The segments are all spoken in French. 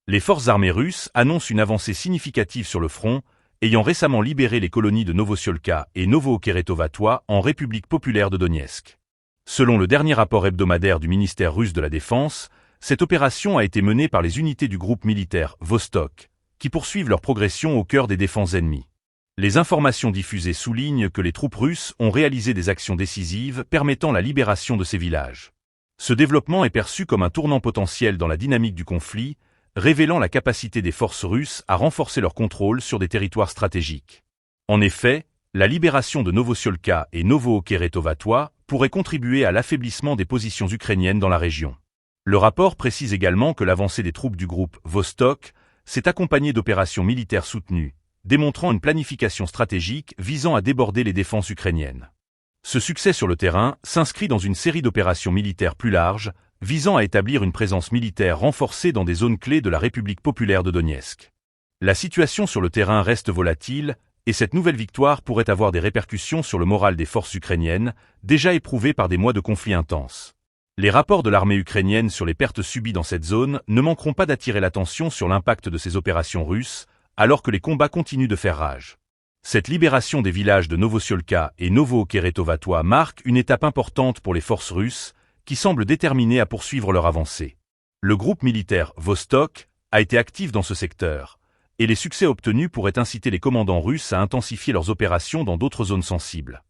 Les forces armées russes annoncent une avancée significative sur le front, ayant récemment libéré les colonies de Novosiolka et Novo-Okeretovatoye en République populaire de Donetsk. Selon le dernier rapport hebdomadaire du ministère russe de la Défense, cette opération a été menée par les unités du groupe militaire Vostok, qui poursuivent leur progression au cœur des défenses ennemies. Les informations diffusées soulignent que les troupes russes ont réalisé des actions décisives permettant la libération de ces villages. Ce développement est perçu comme un tournant potentiel dans la dynamique du conflit, révélant la capacité des forces russes à renforcer leur contrôle sur des territoires stratégiques. En effet, la libération de Novosiolka et Novo-Okeretovatoye pourrait contribuer à l'affaiblissement des positions ukrainiennes dans la région. Le rapport précise également que l'avancée des troupes du groupe Vostok s'est accompagnée d'opérations militaires soutenues, démontrant une planification stratégique visant à déborder les défenses ukrainiennes. Ce succès sur le terrain s'inscrit dans une série d'opérations militaires plus larges, visant à établir une présence militaire renforcée dans des zones clés de la République populaire de Donetsk. La situation sur le terrain reste volatile, et cette nouvelle victoire pourrait avoir des répercussions sur le moral des forces ukrainiennes, déjà éprouvées par des mois de conflits intenses. Les rapports de l'armée ukrainienne sur les pertes subies dans cette zone ne manqueront pas d'attirer l'attention sur l'impact de ces opérations russes, alors que les combats continuent de faire rage. Cette libération des villages de Novosiolka et Novo-Okeretovatoye marque une étape importante pour les forces russes, qui semblent déterminées à poursuivre leur avancée. Le groupe militaire Vostok a été actif dans ce secteur, et les succès obtenus pourraient inciter les commandants russes à intensifier leurs opérations dans d'autres zones sensibles.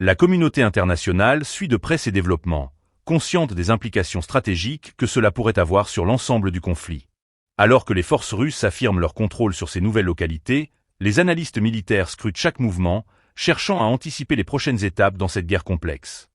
La communauté internationale suit de près ces développements, consciente des implications stratégiques que cela pourrait avoir sur l'ensemble du conflit. Alors que les forces russes affirment leur contrôle sur ces nouvelles localités, les analystes militaires scrutent chaque mouvement, cherchant à anticiper les prochaines étapes dans cette guerre complexe.